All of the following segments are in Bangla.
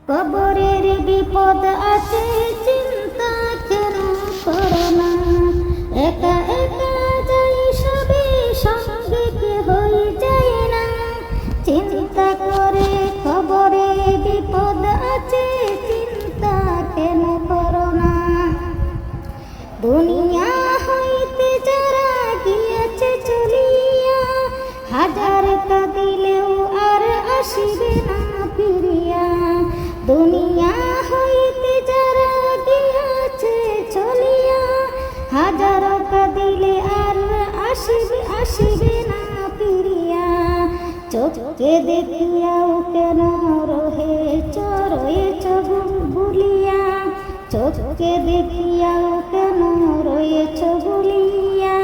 কবরের বিপদ আছে চিন্তা কেন করো না, একা একা যাই সবে সঙ্গে কেহই যায় না। চিন্তা করে কবরে বিপদ আছে চিন্তা কেন করো না। দুনিয়া হইতে যারা গিয়েছে চলিয়া, হাজার কাঁদিলেও আর আসিবে না ফিরিয়া। দুনিয়া হইতে যারা গিয়েছে চলিয়া, হাজার কাঁদিলে আর আসিবে না ফিরিয়া। চোখকে দেখিয়াও কেন রহে রয়েছ ভুলিয়া, চোখকে দেখিয়াও কেন রয়েছ ভুলিয়া।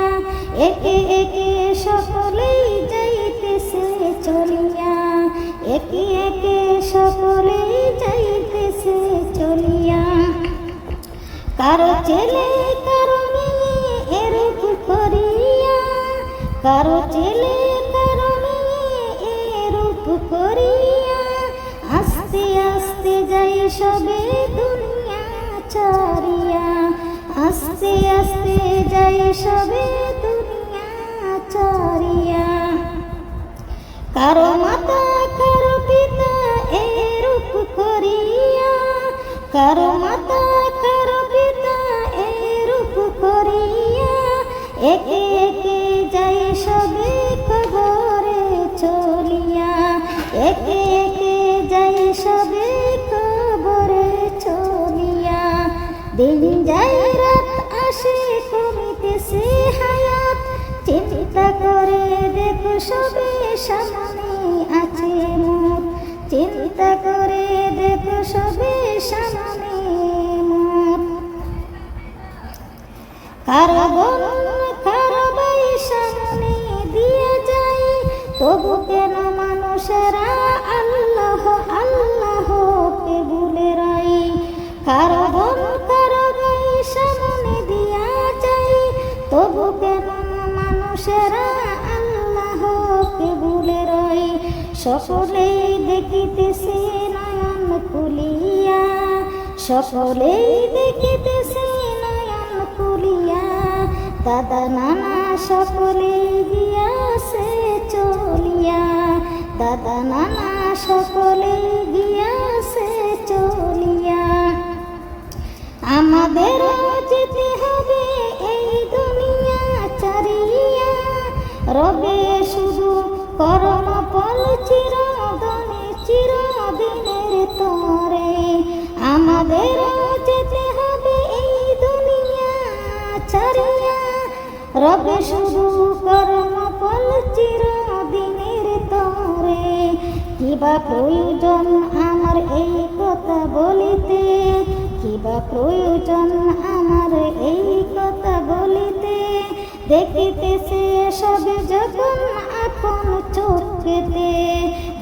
একে একে সকলেই যাইতেছে চলিয়া, একে একে সকলেই যাইতেছে চলিয়া। কারো ছেলে কারো মেয়ে এরূপ করিয়া, কারো ছেলে কারো মেয়ে এরূপ করিয়া। আস্তে আস্তে যাই সবে দুনিয়া ছাড়িয়া, আস্তে আস্তে যাই সবে দুনিয়া ছাড়িয়া। কারো মাতা কারো পিতা এরূপ করিয়া, কারো মাতা কারো পিতা এরূপ করিয়া। একে একে যাই সবে কবরে চলিয়া, একে একে যাই সবে কবরে চলিয়া। দিন যায় রাত আসে কমিতেছে হায়াত, চিন্তা করে দেখো সবে সামনে আছে মত, চিন্তা করে দেখো সবে সামনে মত। কারো বোন কারো ভাই সামনে দিয়ে যায়, তবু কেন মানুষেরা আল্লাহ আল্লাহ কে ভুলে রয়। কারো বোন কারো ভাই সামনে দিয়া যায়, তবু কেন মানুষেরা আল্লাহ কে ভুলে রয়। সকলেই দেখিতেছে নয়ন খুলিয়া, সকলেই দেখিতেছে নয়ন খুলিয়া। দাদা নানা সকলেই গিয়াছে চলিয়া, দাদা নানা সকলেই গিয়াছে চলিয়া। আমাদেরও যেতে হবে এই দুনিয়া ছাড়িয়া, রবে শুধু কর্ম ফল চিরদিনের তরে। আমাদেরও যেতে হবে এই দুনিয়া ছাড়িয়া, রবে শুধু কর্ম ফল চিরদিনের তরে। কিবা প্রয়োজন আমার এই কথা বলিতে, কিবা প্রয়োজন আমার এই কথা বলিতে। দেখিতেছে সবে যখন আপন চোখেতে,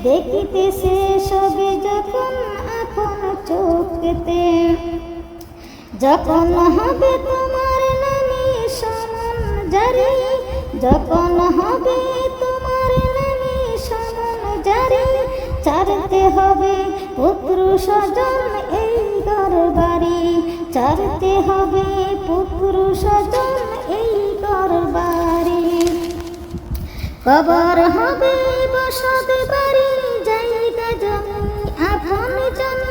দেখিতেছে সবে যখন আপন চোখেতে। যখন হবে তোমার নামে সমন জারি, যখন হবে তোমার নামে সমন জারি। ছাড়তে হবে পুত্র স্বজন এই ঘর বাড়ি, ছাড়তে হবে পুত্র স্বজন এই ঘর বাড়ি। কবর হবে বসত বাড়ি জায়গা জমি আপন জন,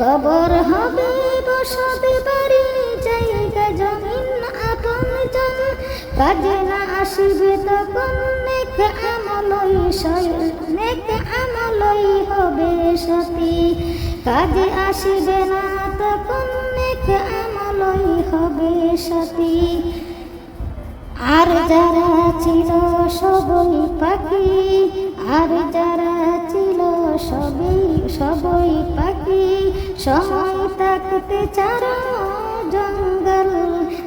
কবর হবে বসত বাড়ি জায়গা জমিন আপন জন। কাজে না আসিবে তখন নেক আমলই হবে সতী, কাজে আসিবে না তখন নেক আমলই হবে সতী। আর যারা ছিল সবই পাখি, আর যারা ছিল সবই পাখি। সময় থাকতে চারো জঙ্গল,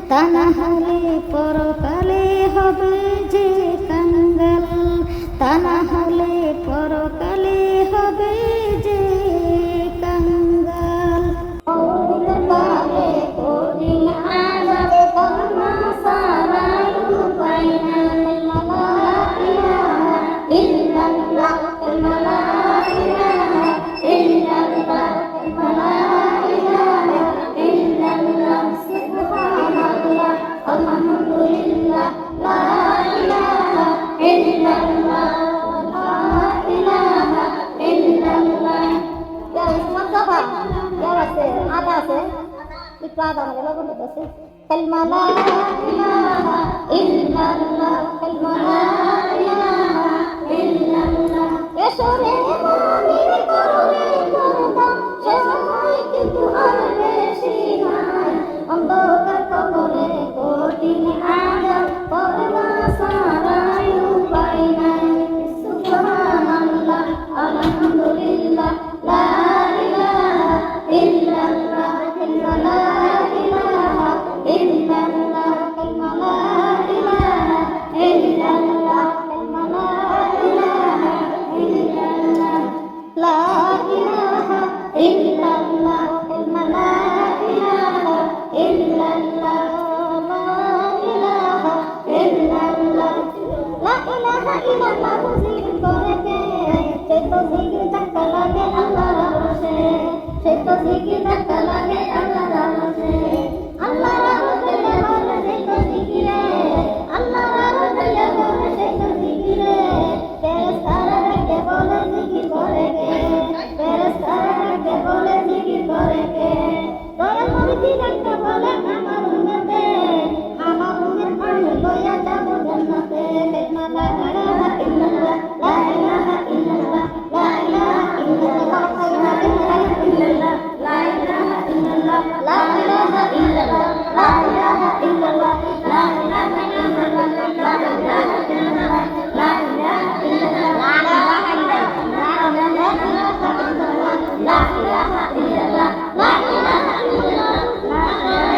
তা না হলে পরকালে হবে যে কাঙ্গাল, তা না হলে পরকালে হবে যে কাঙ্গাল। ইল্লাল্লাহ প্রাধান লগন আছে কালমা লা ইলাহা ইল্লাল্লাহ কালমা লা ইলাহা ইল্লাল্লাহ এসরে মুমিন করে করবা সে সময় কিন্তু আর বেশি নাই অন্ধকার কবরে কঠিন আযাব করবা সারাই উপায় নাই সুবহানাল্লাহ আলহামদুলিল্লাহ লা ইলাহা ইল্লাল্লাহ লা ইলাহা ইল্লাল্লাহ কালমা লা ইলাহা ইল্লাল্লাহ কালমা লা ইলাহা ইল্লাল্লাহ লা ইলাহা ইল্লাল্লাহ কালমা লা ইলাহা ইল্লাল্লাহ লা ইলাহা ইল্লাল্লাহ লা ইলাহা ইল্লাল্লাহ জিকির করে কে সে তো জিকির ধাক্কা লাগে আল্লাহর রশে সে তো জিকির ধাক্কা লাগে আল্লাহর রশে আল্লাহর রশে বলে সে তো জিকিরে আল্লাহর রশে বলে সে তো জিকিরে ফেরেশতারা কে বলে জিকির করে কে ফেরেশতারা কে বলে জিকির করে কে দয়াল নবী ডাকতে বলে আমার উম্মতে আমি লইয়া যাব জান্নাতে কালিমা লা ইলাহা ইল্লাল্লাহ লা ইলাহা ইল্লাল্লাহ লা ইলাহা ইল্লাল্লাহ লা ইলাহা ইল্লাল্লাহ লা ইলাহা ইল্লাল্লাহ লা ইলাহা ইল্লাল্লাহ লা ইলাহা ইল্লাল্লাহ লা ইলাহা ইল্লাল্লাহ লা ইলাহা ইল্লাল্লাহ লা ইলাহা ইল্লাল্লাহ লা ইলাহা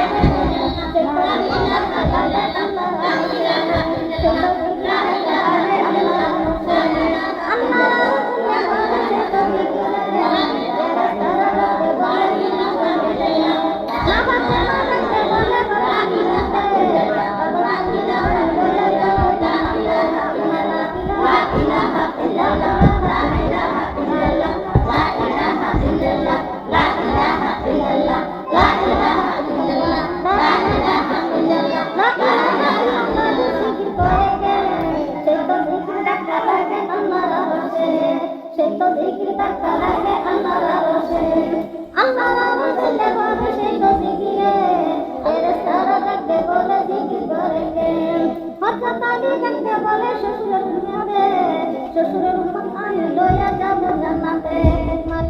শ্বশুরের উম্মত আমি লইয়া যাব জান্নাতে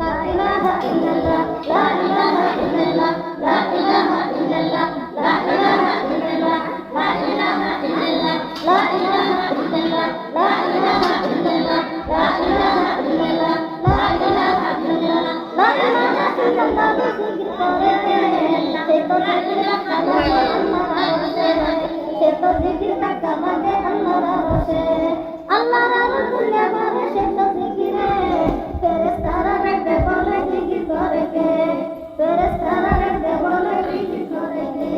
লা ইলাহা ইল্লাল্লাহ লা ইলাহা ইল্লাল্লাহ লা ইলাহা ইল্লাল্লাহ লা ইলাহা ইল্লাল্লাহ লা ইলাহা ইল্লাল্লাহ লা ইলাহা ইল্লাল্লাহ লা ইলাহা ইল্লাল্লাহ লা ইলাহা ইল্লাল্লাহ লা ইলাহা ইল্লাল্লাহ লা ইলাহা ইল্লাল্লাহ জিকির করে সে তো জিকির কালামে আল্লাহর রশে সে তো জিকির কালামে আল্লাহর রশে আল্লাহর রসুলে বলে সে তো জিকিরে ফেরেশতারা ডাকতে বলে জিকির করে কে ফেরেশতারা ডাকতে বলে জিকির করে কে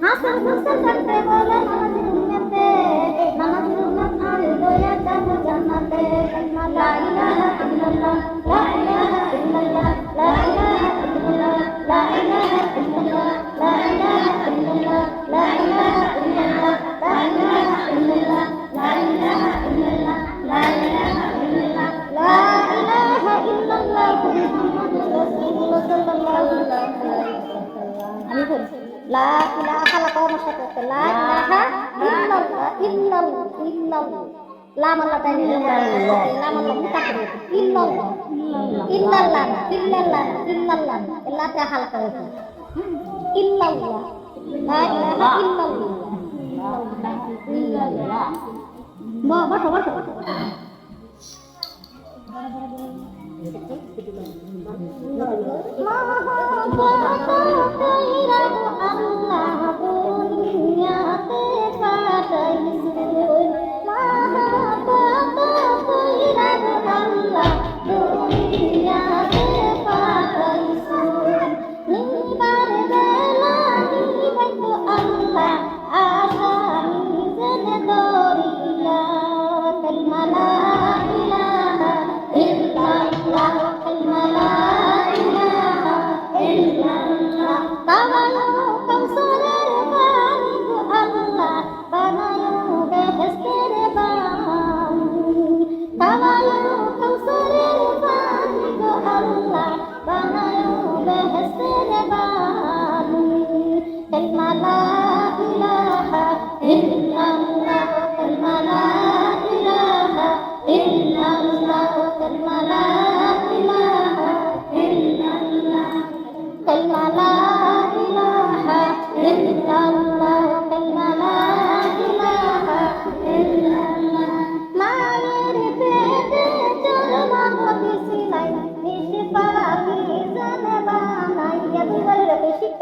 হাসান হুসাইন ডাকতে বলে নামাজের উম্মতে নামাজের উম্মত আমি লইয়া যাব জান্নাতে কালিমা লা ইলাহা ইল্লাল্লাহ লা ইলাহা ইল্লাল্লাহ লা ইলাহা ইল্লাল্লাহ লা ইলাহা ইল্লাল্লাহ লা ইলাহা ইল্লাল্লাহ লা ইলাহা ইল্লাল্লাহ লা ইলাহা ইল্লাল্লাহ লা ইলাহা ইল্লাল্লাহ লা ইলাহা ইল্লাল্লাহ লা ইলাহা ইল্লাল্লাহ মুহাম্মাদুর রাসূলুল্লাহ সাল্লাল্লাহু আলাইহি ওয়াসাল্লাম আমি বলছি লা ইলাহা লাকাওয়ার সাথে লা ইলাহা ইল্লাল্লাহ ইল্লাল্লাহ লাম আল্লাহ তাই লাম আল্লাহ মুতাকরির ইল্লাল্লাহ ইল্লাল্লাহ ইল্লাল্লাহ ইল্লাল্লাহ আল্লাহতে হালকা হয়েছে ইল্লাল্লাহ লা ইলাহা ইল্লাল্লাহ বসো বসো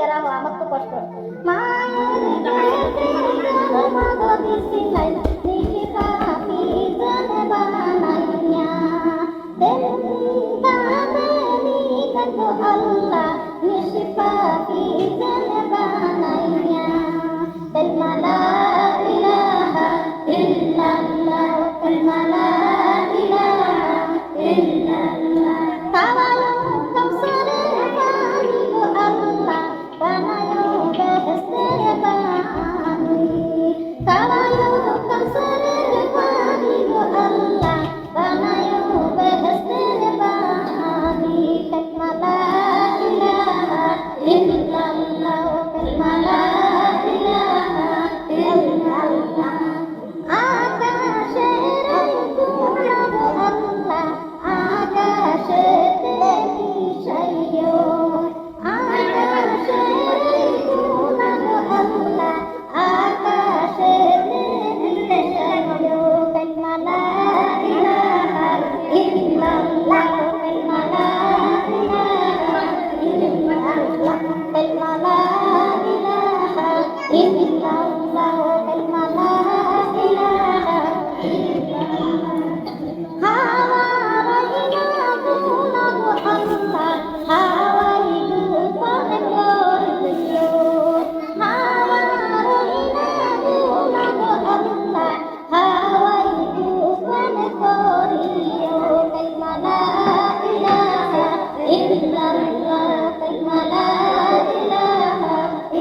বেড়া হওয়া আমার তো কষ্ট মায়ের গায়ে মাগো বিসিলাই নিশি পাপি জানে বানাইয়া দেবতাবেনি কাকো আল্লাহ নিশি পাপি জানে বানাইয়া কালমা লা ইলাহা ইল্লাল্লাহ কালমা লা ইলাহা ইল্লাল্লাহ কাওয়ালো কাউসারের পানি গো আল্লাহ বানায়ো বেহেশতের বানি কাওয়ালো কাউসারের পানি গো আল্লাহ বানায়ো বেহেশতের বানি কালমা লা ইলাহা ইল্লাল্লাহ কালমা লা ইলাহা ইল্লাল্লাহ আকাশের গুণা গো আল্লাহ আকাশেতে মিশাইও আকাশের গুণা গো আল্লাহ আকাশেতে মিশাইও কালমা লা ইলাহা ইল্লাল্লাহ কালমা লা ইলাহা ইল্লাল্লাহ কালমা লা ইলাহা ইল্লাল্লাহ কালমা লা ইলাহা ইল্লাল্লাহ হাওয়াইনা গুনা গো আল্লাহ হাওয়াইনা পানে করিও হাওয়াইনা গুনা গো আল্লাহ হাওয়াইনা পানে করিও কালমা লা ইলাহা ইল্লাল্লাহ কালমা লা ইলাহা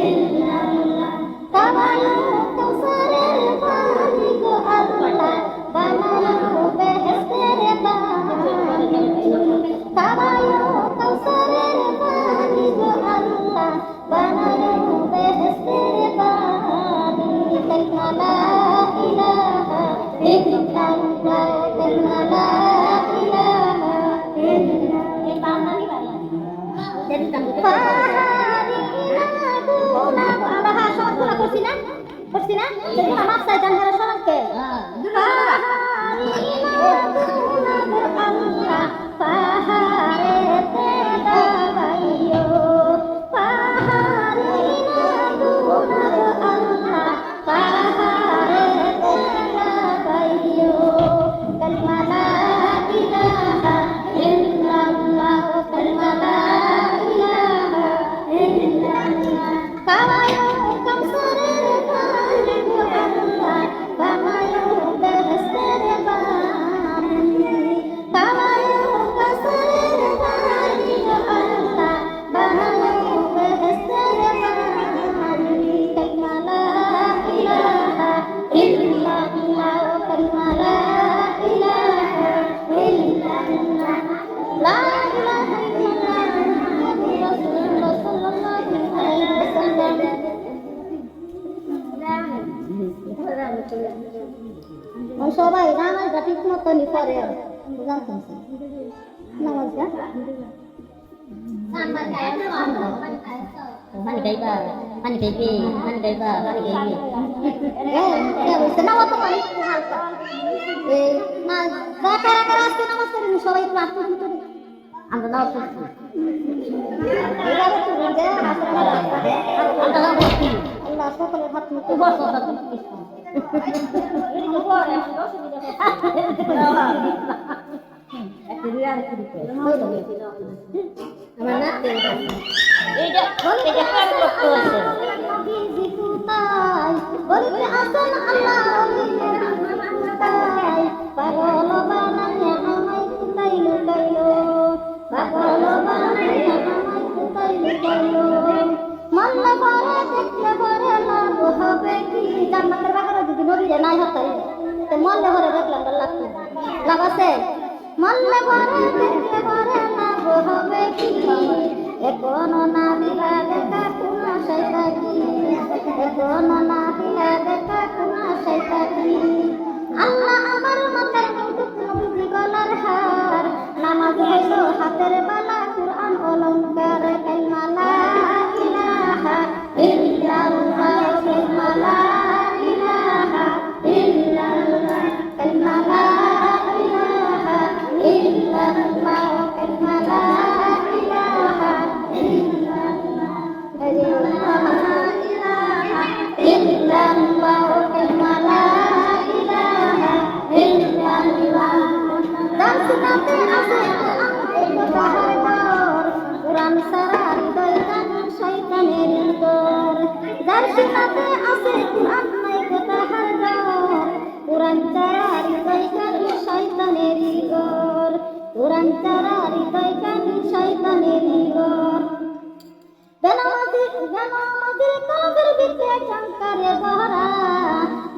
ইল্লাল্লাহ কাওয়ালো কাউসারের পানি গো আল্লাহ বানায়ো বেহেশতের বানি কাওয়ালো কাউসারের পানি গো আল্লাহ বানায়ো বেহেশতের বানি কালমা লা ইলাহা ইল্লাল্লাহ কালমা লা ইলাহা ইল্লাল্লাহ পাহাড়ি গুনা গো আমরা সব গুলা করছি না সেগুলো আমার সাইদান হারা সরকে পাহাড়ি গুনা গো আল্লাহ পাহাড়েতে দাবাইও পাহাড়ি গুনা গো আল্লাহ পাহাড়েতে দাবাইও কালমা লা ইলাহা ইল্লাল্লাহ কালমা লা ইলাহা ইল্লাল্লাহ কাওয়ালো কাউসারের পানি গো আল্লাহ বানায়ো বেহেশতের বানি কাওয়ালো কাউসারের পানি গো আল্লাহ বানায়ো বেহেশতের বানি কালমা লা ইলাহা ইল্লাল্লাহ কালমা লা ইলাহা ইল্লাল্লাহ লা ইলাহা ইল্লাল্লাহ মুহাম্মাদুর রাসূলুল্লাহ সাল্লাল্লাহু আলাইহি ওয়াসাল্লাম সবাই নামাজটা ঠিক মতনই করে নামাজটা Mani kaiba, mani kaibe, mani kaiba, mani kaibe. নামাজ তো পারি হালকা এই না কারা কারা আজকে নামাজ করি সবাই একটু আত্ম ভিতরে Anda nawa pasti. এইভাবে তো যে Anda nawa pasti. আল্লাহ সকলের হাত মুঠো Tu bos otak pasti. Akhiran kita. আমার নাতে এইটা কার করতে আছে বলতে আসেন আল্লাহ পাগল বানায় আমায় কুতাইলো কাইলো পাগল বানায় আমায় কুতাইলো কাইলো মনলে ভরে দেখলে ভরে লাভ হবে কি জান্নাতের বাগানে যদি নদীরে নাই হতাই তো মনলে ভরে দেখলাম লাভ আছে মনলে ভরে দেখলে ভরে লাভ হবে কি এখনো না দিলা দেখা কোনো শয়তানি এখনো না দিলা দেখা কোনো শয়তানি আল্লাহ আমার মাথার মুকুট নবী গলার হার নামাজ হইলো হাতের বালা কুরআন অলংকার কালমা লা ইলাহা ইল্লাল্লাহ কালমা লা ইলাহা ইল্লাল্লাহ কালমা লা ইলাহা ইল্লাল্লাহ কালমা লা ইলাহা ইল্লাল্লাহ সারা হৃদয় কানু শয়তানেরই ঘর যার সীমাতে আছে কুরআন নাই তাহার ঘর কুরআন ছাড়া হৃদয় কানু শয়তানেরই ঘর কুরআন ছাড়া হৃদয় কানু শয়তানেরই ঘর বেনামাজির কলবের ভিতরে চমকারে ভরা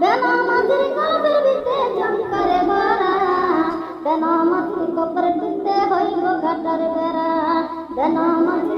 বেনামাজির কলবের ভিতরে চমকারে ভরা বেনামাজির কবর টুটতে হইব কাটার বেড়া বেনামাজির